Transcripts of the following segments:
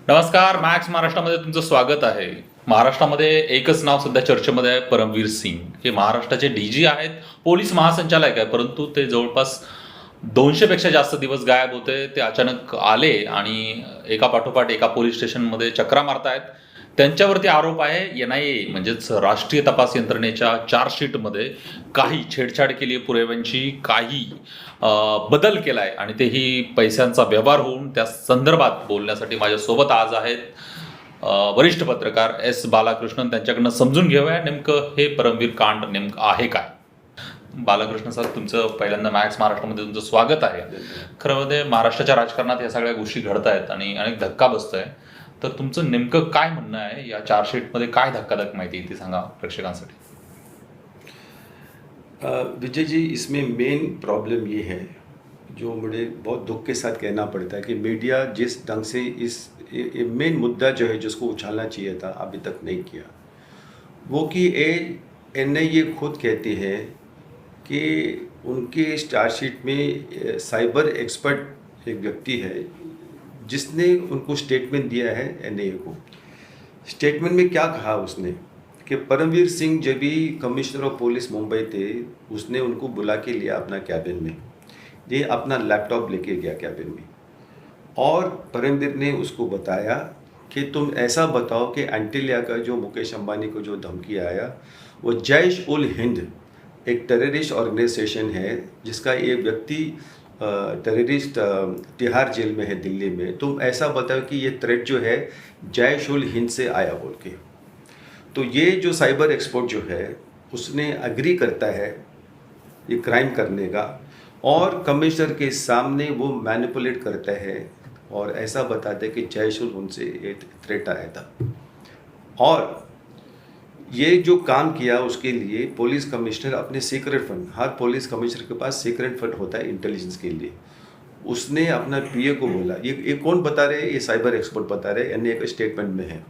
नमस्कार. मॅक्स महाराष्ट्रामध्ये तुमचं स्वागत आहे. महाराष्ट्रामध्ये एकच नाव सध्या चर्चेमध्ये आहे, परमवीर सिंग. हे महाराष्ट्राचे डीजी आहेत, पोलीस महासंचालक आहे, परंतु ते जवळपास 200 पेक्षा जास्त दिवस गायब होते. ते अचानक आले आणि एका पाठोपाठ एका पोलीस स्टेशनमध्ये चकरा मारतायत. त्यांच्यावरती आरोप आहे NIA म्हणजेच राष्ट्रीय तपास यंत्रणेच्या चार्जशीटमध्ये काही छेडछाड केली आहे पुराव्यांची, काही बदल केला आहे आणि तेही पैशांचा व्यवहार होऊन त्या संदर्भात बोलण्यासाठी माझ्यासोबत आज आहेत वरिष्ठ पत्रकार S. बालाकृष्णन. त्यांच्याकडनं समजून घेऊया नेमकं हे परमवीर कांड नेमकं आहे काय. बालाकृष्ण सर, तुमचं पहिल्यांदा मॅक्स महाराष्ट्रामध्ये तुमचं स्वागत आहे. खरं म्हणजे महाराष्ट्राच्या राजकारणात या सगळ्या गोष्टी घडत आहेत आणि अनेक धक्का बसतोय. तर तुमचं नेमकं काय म्हणणं आहे, या चार्जशीटमध्ये काय धक्काधक्क माहिती आहे ती सांगा प्रेक्षकांसाठी. विजय जी, इसमें मेन प्रॉब्लम ये है, जो मुझे बहुत दुख के साथ कहना पड़ता है कि मीडिया जिस ढंग से ये मेन मुद्दा जो है जिसको उछालना चाहिए था अभी तक नहीं किया, वो कि NIA खुद कहती है कि उनके चार्जशीट में साइबर एक्सपर्ट एक व्यक्ति है जिसने उनको स्टेटमेंट दिया है NIA को. स्टेटमेंट में क्या कहा उसने कि परमवीर सिंह जब भी कमिश्नर ऑफ पुलिस मुंबई थे, उसने उनको बुला के लिया अपना कैबिन में. ये अपना लैपटॉप लेके गया कैबिन में और परमवीर ने उसको बताया कि तुम ऐसा बताओ कि एंटीलिया का जो मुकेश अंबानी को जो धमकी आया, वो जैश उल हिंद एक टेररिस्ट ऑर्गेनाइजेशन है जिसका ये व्यक्ति टेररिस्ट तिहाड़ जेल में है दिल्ली में. तुम ऐसा बताओ कि ये थ्रेट जो है जैश उल हिंद से आया बोल के. तो ये जो साइबर एक्सपर्ट जो है उसने अग्री करता है ये क्राइम करने का और कमिश्नर के सामने वो मैनिपुलेट करता है और ऐसा बताता है कि जैश उल हिंद से ये थ्रेट आया था. और ये जो काम किया उसके लिए पुलिस कमिश्नर अपने सीक्रेट फंड, हर पुलिस कमिश्नर के पास सीक्रेट फंड होता है इंटेलिजेंस के लिए, उसने अपना PA को बोला. ये कौन बता रहे, ये साइबर एक्सपर्ट बता रहे, NIA के स्टेटमेंट में है.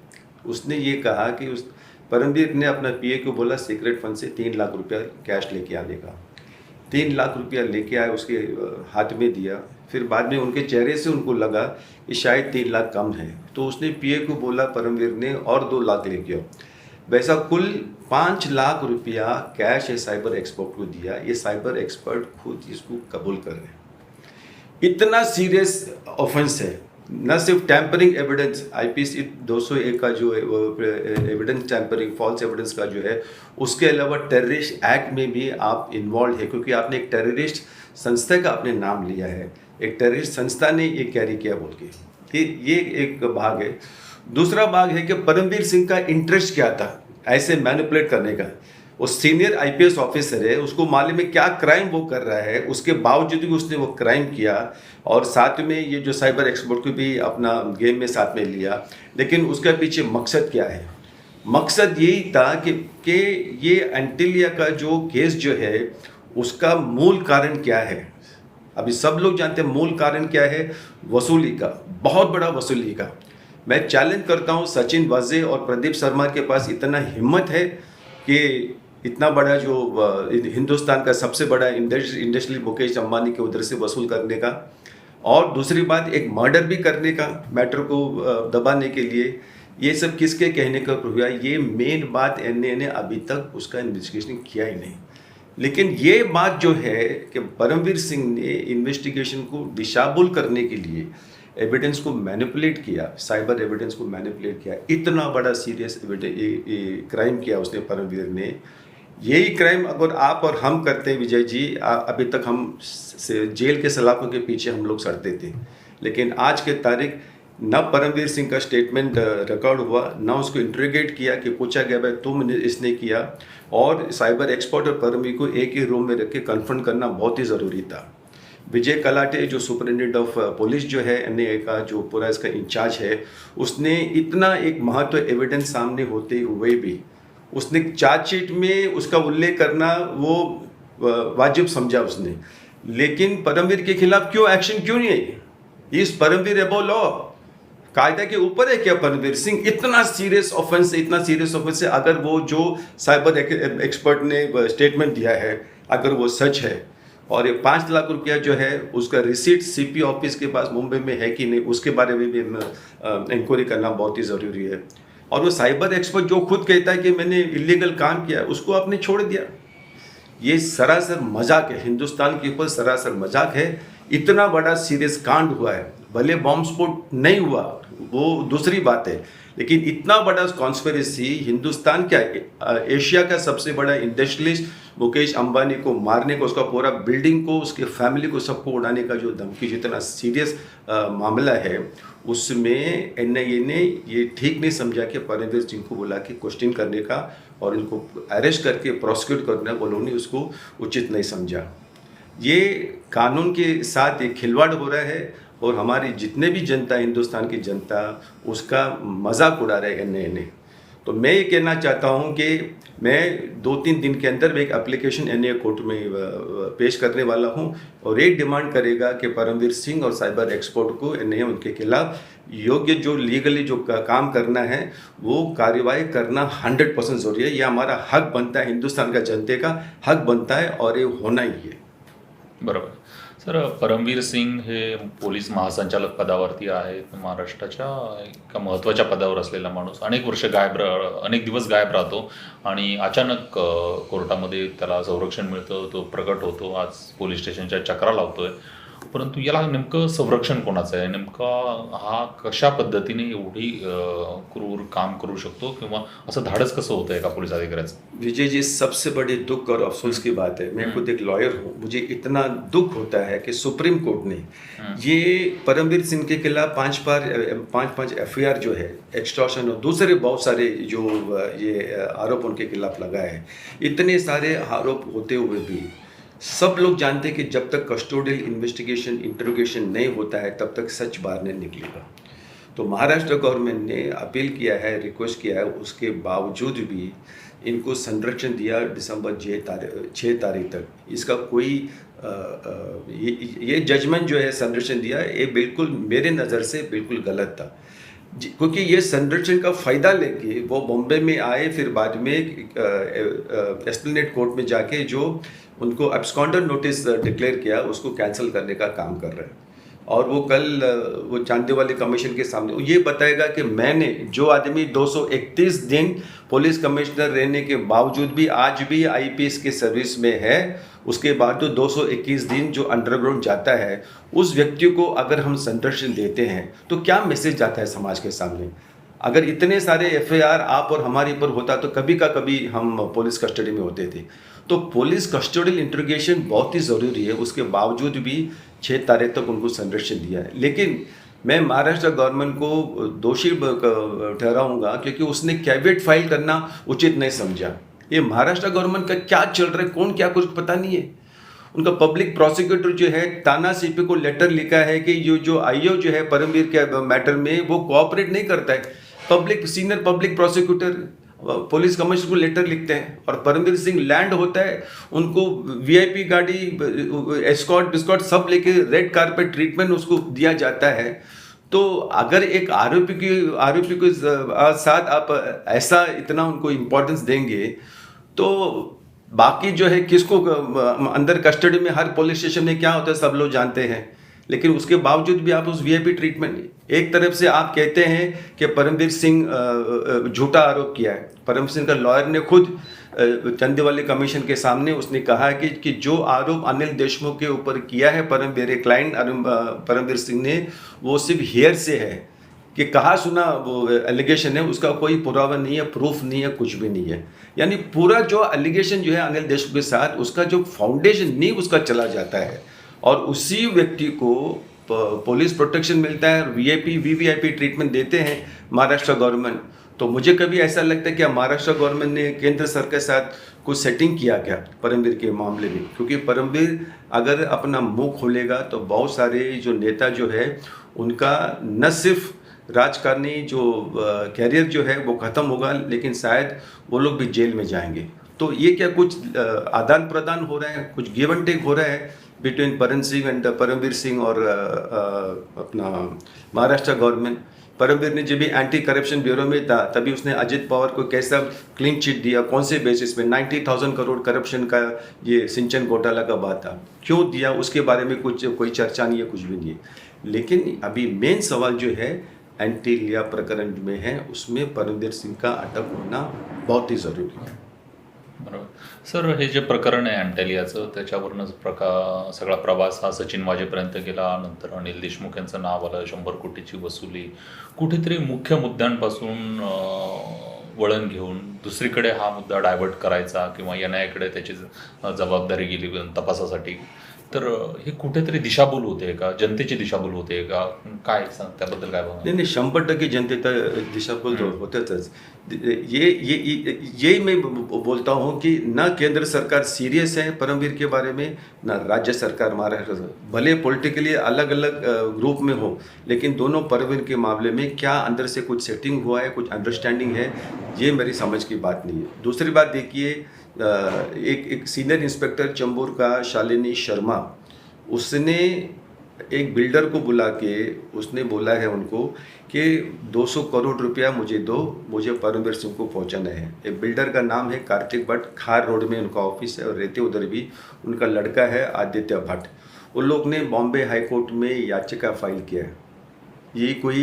उसने ये कहा कि उस परमवीर ने अपना PA को बोला सीक्रेट फंड से 3 लाख रुपया कैश लेके आने का. 3 लाख रुपया लेके आए, उसके हाथ में दिया. फिर बाद में उनके चेहरे से उनको लगा कि शायद 3 लाख कम है, तो उसने PA को बोला परमवीर ने और 2 लाख लेके आओ. वैसा कुल 5 लाख रुपया कैश है साइबर एक्सपर्ट को दिया. ये साइबर एक्सपर्ट खुद इसको कबूल कर रहे हैं. इतना सीरियस ऑफेंस है. न सिर्फ टैंपरिंग एविडेंस, IPC 201 का जो एविडेंस टैंपरिंग, फॉल्स एविडेंस का जो है, उसके अलावा टेररिस्ट एक्ट में भी आप इन्वॉल्व है क्योंकि आपने एक टेररिस्ट संस्था का अपने नाम लिया है. एक टेररिस्ट संस्था ने ये कैरी किया बोल के, ये एक भाग है. दूसरा भाग है कि परमवीर सिंह का इंटरेस्ट क्या था ऐसे मैनिपुलेट करने का. वो सीनियर IPS ऑफिसर है, उसको मालूम है क्या क्राइम वो कर रहा है, उसके बावजूद भी उसने वो क्राइम किया और साथ में ये जो साइबर एक्सपर्ट को भी अपना गेम में साथ में लिया. लेकिन उसके पीछे मकसद क्या है? मकसद यही था कि ये एंटीलिया का जो केस जो है उसका मूल कारण क्या है. अभी सब लोग जानते हैं मूल कारण क्या है, वसूली का, बहुत बड़ा वसूली का. मैं चैलेंज करता हूँ सचिन वाजे और प्रदीप शर्मा के पास इतना हिम्मत है कि इतना बड़ा जो हिंदुस्तान का सबसे बड़ा इंडस्ट्री मुकेश अंबानी के उधर से वसूल करने का, और दूसरी बात एक मर्डर भी करने का मैटर को दबाने के लिए. ये सब किसके कहने का हुआ? ये मेन बात NIA ने अभी तक उसका इन्वेस्टिगेशन किया ही नहीं. लेकिन ये बात जो है कि परमवीर सिंह ने इन्वेस्टिगेशन को डिशाबुल करने के लिए एविडेंस को मैनिपुलेट किया, साइबर एविडेंस को मैनिपुलेट किया. इतना बड़ा सीरियस क्राइम किया उसने परमवीर ने. यही क्राइम अगर आप और हम करते विजय जी, अभी तक हम जेल के सलाखों के पीछे हम लोग सड़ते थे. लेकिन आज के तारीख न परमवीर सिंह का स्टेटमेंट रिकॉर्ड हुआ, न उसको इंट्रोगेट किया कि पूछा गया भाई तुमने इसने किया. और साइबर एक्सपर्ट और परमवीर को एक ही रूम में रख के कन्फ्रंट करना बहुत ही ज़रूरी था. विजय कलाटे जो सुपरिटेंडेंट ऑफ पुलिस जो है NIA का, जो पूरा इसका इंचार्ज है, उसने इतना एक महत्व एविडेंस सामने होते हुए भी उसने चार्जशीट में उसका उल्लेख करना वो वाजिब समझा उसने. लेकिन परमवीर के खिलाफ क्यों एक्शन क्यों नहीं है? इस परमवीर एबो लॉ, कायदा के ऊपर है क्या परमवीर सिंह? इतना सीरियस ऑफेंस है. अगर वो जो साइबर एक्सपर्ट ने स्टेटमेंट दिया है अगर वो सच है और ये 5 लाख रुपया जो है उसका रिसीट सीपी ऑफिस के पास मुंबई में है कि नहीं, उसके बारे में भी इंक्वायरी करना बहुत ही ज़रूरी है। और वो साइबर एक्सपर्ट जो खुद कहता है कि मैंने इलीगल काम किया, उसको आपने छोड़ दिया। ये सरासर मजाक है, हिंदुस्तान के ऊपर सरासर मजाक है। इतना बड़ा सीरियस कांड हुआ है, भले बॉम्ब स्फोट नहीं हुआ वो दूसरी बात है, लेकिन इतना बड़ा कॉन्स्पिरेसी, हिंदुस्तान क्या एशिया का सबसे बड़ा इंडस्ट्रियलिस्ट मुकेश अंबानी को मारने को, उसका पूरा बिल्डिंग को, उसके फैमिली को, सबको उड़ाने का जो धमकी, जितना सीरियस मामला है, उसमें एनआईए ने ये ठीक नहीं समझा कि परमवीर सिंह को बुला के क्वेश्चन करने का और इनको अरेस्ट करके प्रोसिक्यूट करना, उन्होंने उसको उचित नहीं समझा। ये कानून के साथ एक खिलवाड़ हो रहा है और हमारी जितने भी जनता, हिंदुस्तान की जनता, उसका मजाक उड़ा रहे एनआईए ने। तो मैं ये कहना चाहता हूँ कि मैं 2-3 दिन के अंदर एक एप्लीकेशन एनआईए कोर्ट में पेश करने वाला हूँ और एक डिमांड करेगा कि परमवीर सिंह और साइबर एक्सपर्ट को एनआईए उनके खिलाफ योग्य जो लीगली जो काम करना है वो कार्यवाही करना 100% ज़रूरी है। ये हमारा हक बनता है, हिंदुस्तान का जनते का हक बनता है और ये होना ही है। बरोबर. सर, परमवीर सिंग हे पोलीस महासंचालक पदावरती आहेत. महाराष्ट्राच्या एका महत्त्वाच्या पदावर असलेला माणूस अनेक वर्ष अनेक दिवस गायब राहतो आणि अचानक कोर्टामध्ये त्याला संरक्षण मिळतं, तो प्रकट होतो, आज पोलीस स्टेशनच्या चक्रा लावतोय. परंतु याला नेमकं संरक्षण कोणाचं आहे, नेमका हा कशा पद्धतीने एवढी क्रूर काम करू शकतो किंवा असं धाडस कसं होतं एका पोलीस अधिकाऱ्याचं? विजय जी, सबसे बड़ी दुख और अफसोस की बात है, मैं खुद एक लॉयर हूँ, मुझे इतना दुख होता है कि सुप्रीम कोर्ट ने ये परमवीर सिंह के खिलाफ 5 एफआईआर जो है एक्सटॉर्शन और दूसरे बहुत सारे जो ये आरोप उनके खिलाफ लगाए हैं, इतने सारे आरोप होते हुए भी सब लोग जानते हैं कि जब तक कस्टोडियल इन्वेस्टिगेशन इंटरोगेशन नहीं होता है तब तक सच बाहर नहीं निकलेगा। तो महाराष्ट्र गवर्नमेंट ने अपील किया है, रिक्वेस्ट किया है, उसके बावजूद भी इनको संरक्षण दिया दिसंबर 6 तारीख तक। इसका कोई ये जजमेंट जो है संरक्षण दिया, ये बिल्कुल मेरे नज़र से बिल्कुल गलत था, क्योंकि ये संरक्षण का फ़ायदा लेके वो बॉम्बे में आए, फिर बाद में एस्प्लेनेड कोर्ट में जाके जो उनको एब्सकॉन्डर नोटिस डिक्लेयर किया उसको कैंसिल करने का काम कर रहे हैं। और वो कल वो चांदी वाली कमीशन के सामने ये बताएगा कि मैंने जो आदमी 231 दिन पुलिस कमिश्नर रहने के बावजूद भी आज भी आईपीएस के सर्विस में है, उसके बाद तो 221 दिन जो अंडरग्राउंड जाता है, उस व्यक्ति को अगर हम संरक्षण देते हैं तो क्या मैसेज जाता है समाज के सामने? अगर इतने सारे एफआईआर आप और हमारे ऊपर होता तो कभी का कभी हम पुलिस कस्टडी में होते थे। तो पुलिस कस्टोडियल इंट्रोगेशन बहुत ही ज़रूरी है, उसके बावजूद भी 6 तारीख तक उनको संरक्षण दिया है। लेकिन मैं महाराष्ट्र गवर्नमेंट को दोषी ठहराऊंगा क्योंकि उसने कैविएट फाइल करना उचित नहीं समझा। ये महाराष्ट्र गवर्नमेंट का क्या चल रहा है, कौन क्या कुछ पता नहीं है। उनका पब्लिक प्रोसिक्यूटर जो है ताना सीपी को लेटर लिखा है कि जो आईओ जो है परमवीर के मैटर में वो कोऑपरेट नहीं करता है। Senior public prosecutor police commissioner को लेटर लिखते हैं और परमवीर सिंह लैंड होता है, उनको वीआईपी गाड़ी, एस्कॉर्ट बिस्कॉट सब लेके रेड कारपेट ट्रीटमेंट उसको दिया जाता है। तो अगर एक आरोपी के साथ आप ऐसा इतना उनको इम्पोर्टेंस देंगे तो बाकी जो है किसको अंदर कस्टडी में हर पुलिस स्टेशन में क्या होता है सब लोग जानते हैं। लेकिन उसके बावजूद भी आप उस वीआईपी ट्रीटमेंट, एक तरफ से आप कहते हैं कि परमवीर सिंह झूठा आरोप किया है। परमवीर सिंह का लॉयर ने खुद चंदीवाली कमीशन के सामने उसने कहा कि जो आरोप अनिल देशमुख के ऊपर किया है मेरे क्लाइंट परमवीर सिंह ने, वो सिर्फ हेयर से है कि कहा सुना वो एलिगेशन है, उसका कोई पुरावा नहीं है, प्रूफ नहीं है, कुछ भी नहीं है। यानी पूरा जो एलिगेशन जो है अनिल देशमुख के साथ, उसका जो फाउंडेशन नींव उसका चला जाता है और उसी व्यक्ति को पुलिस प्रोटेक्शन मिलता है, वीआईपी वीवीआईपी ट्रीटमेंट देते हैं महाराष्ट्र गवर्नमेंट। तो मुझे कभी ऐसा लगता है कि महाराष्ट्र गवर्नमेंट ने केंद्र सरकार के साथ कुछ सेटिंग किया क्या परमवीर के मामले में, क्योंकि परमवीर अगर अपना मुंह खोलेगा तो बहुत सारे जो नेता जो है उनका न सिर्फ राजकारणी जो कैरियर जो है वो ख़त्म होगा, लेकिन शायद वो लोग भी जेल में जाएंगे। तो ये क्या कुछ आदान प्रदान हो रहा है, कुछ गिव एंड टेक हो रहा है बिटवीन परमवीर सिंह और अपना महाराष्ट्र गवर्नमेंट? परमवीर ने जब भी एंटी करप्शन ब्यूरो में था तभी उसने अजित पवार को कैसा क्लीन चिट दिया, कौन से बेसिस में 90,000 करोड़ करप्शन का ये सिंचन घोटाला का बात था, क्यों दिया उसके बारे में कुछ कोई चर्चा नहीं है, कुछ भी नहीं है। लेकिन अभी मेन सवाल जो है एंटी लिया प्रकरण में है, उसमें परमवीर सिंह का अटक होना बहुत ही ज़रूरी है। बरोबर सर, हे जे प्रकरण आहे अँटेलियाचं त्याच्यावरूनच सगळा प्रवास हा सचिन वाजेपर्यंत गेला. नंतर अनिल देशमुख यांचं नाव आलं, 100 कोटीची वसुली. कुठेतरी मुख्य मुद्द्यांपासून वळण घेऊन दुसरीकडे हा मुद्दा डायव्हर्ट करायचा किंवा NIA त्याची जबाबदारी गेली तपासासाठी. तर हे कुठेतरी दिशाभूल होते का, जनतेची दिशाभूल होते का, काय सांग त्याबद्दल काय भावना? नहीं नहीं 100% जनता दिशाभूल होतेच। यही मैं बोलता हूँ कि न केंद्र सरकार सीरियस है परमवीर के बारे में, न राज्य सरकार महाराष्ट्र। भले पॉलिटिकली अलग अलग ग्रुप में हो, लेकिन दोनों परमवीर के मामले में क्या अंदर से कुछ सेटिंग हुआ है, कुछ अंडरस्टैंडिंग है, ये मेरी समझ की बात नहीं है। दूसरी बात देखिए, एक सीनियर इंस्पेक्टर चंबूर का शालिनी शर्मा, उसने एक बिल्डर को बुला के उसने बोला है उनको कि 200 करोड़ रुपया मुझे दो, मुझे परमवीर सिंह को पहुंचाना है। एक बिल्डर का नाम है कार्तिक भट्ट, खार रोड में उनका ऑफिस है और रहते उधर भी उनका लड़का है आदित्य भट्ट। उन लोग ने बॉम्बे हाई कोर्ट में याचिका फाइल किया है। ये कोई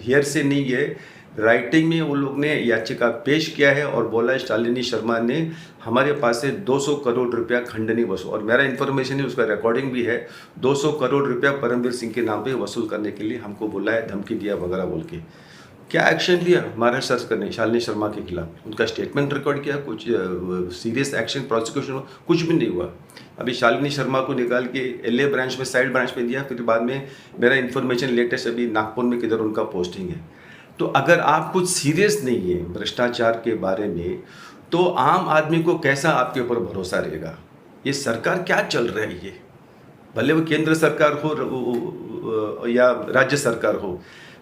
हियर से नहीं है, राइटिंग में वो लोग ने याचिका पेश किया है और बोला शालिनी शर्मा ने हमारे पास से 200 करोड़ रुपया खंडनी वसूल, और मेरा इन्फॉर्मेशन है, उसका रिकॉर्डिंग भी है, 200 करोड़ रुपया परमवीर सिंह के नाम पे वसूल करने के लिए हमको बोला है, धमकी दिया वगैरह बोल के। क्या एक्शन लिया महाराष्ट्र सरकार ने शालिनी शर्मा के खिलाफ? उनका स्टेटमेंट रिकॉर्ड किया, कुछ सीरियस एक्शन प्रोसिक्यूशन कुछ भी नहीं हुआ। अभी शालिनी शर्मा को निकाल के LA ब्रांच में, साइड ब्रांच में दिया, फिर बाद में मेरा इन्फॉर्मेशन लेटेस्ट अभी नागपुर में किधर उनका पोस्टिंग है। तो अगर आप कुछ सीरियस नहीं है भ्रष्टाचार के बारे में, तो आम आदमी को कैसा आपके ऊपर भरोसा रहेगा? ये सरकार क्या चल रही है, भले वो केंद्र सरकार हो या राज्य सरकार हो,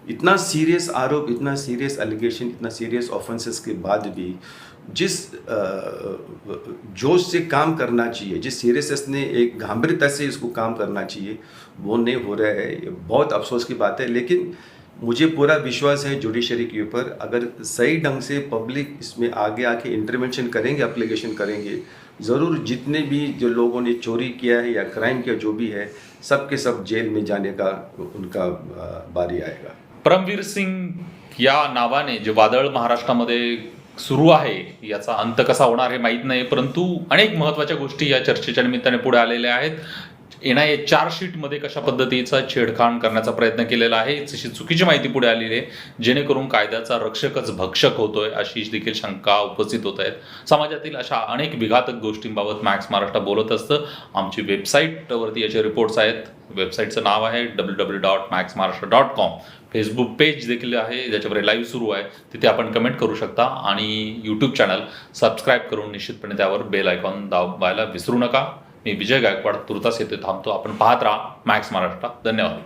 इतना सीरियस आरोप, इतना सीरियस एलिगेशन, इतना सीरियस ऑफेंसेस के बाद भी जिस जोश से काम करना चाहिए, जिस सीरियसनेस ने एक गंभीरता से इसको काम करना चाहिए, वो नहीं हो रहा है। ये बहुत अफसोस की बात है। लेकिन मुझे पूरा विश्वास है जुडिशरी के ऊपर, अगर सही ढंग से पब्लिक इसमें आगे आके इंटरवेंशन करेंगे, एप्लीकेशन करेंगे, ज़रूर जितने भी जो लोगों ने चोरी किया है या क्राइम किया जो भी है, सब के सब जेल में जाने का उनका बारी आएगा। परमवीर सिंग या नावाने जे वादळ महाराष्ट्रामध्ये सुरू आहे, याचा अंत कसा होणार हे माहीत नाही, परंतु अनेक महत्त्वाच्या गोष्टी या चर्चेच्या निमित्ताने पुढे आलेल्या आहेत. NIA चार्जशीटमध्ये कशा पद्धतीचा छेडखाण करण्याचा प्रयत्न केलेला आहे, तशी चुकीची माहिती पुढे आलेली आहे, जेणेकरून कायद्याचा रक्षकच भक्षक होतोय, अशी देखील शंका उपस्थित होत आहेत. समाजातील अशा अनेक विघातक गोष्टींबाबत मॅक्स महाराष्ट्र बोलत असतं. आमची वेबसाईटवरती याचे रिपोर्ट्स आहेत. वेबसाईटचं नाव आहे www.maxmaharashtra.com. फेसबुक पेज देखील आहे, ज्याच्यावर लाईव्ह सुरू आहे, तिथे आपण कमेंट करू शकता आणि यूट्यूब चॅनल सबस्क्राईब करून निश्चितपणे त्यावर बेल आयकॉन दाबायला विसरू नका. मी विजय गायकवाड तुर्तास येथे थांबतो. आपण पाहत राहा मॅक्स महाराष्ट्र. धन्यवाद.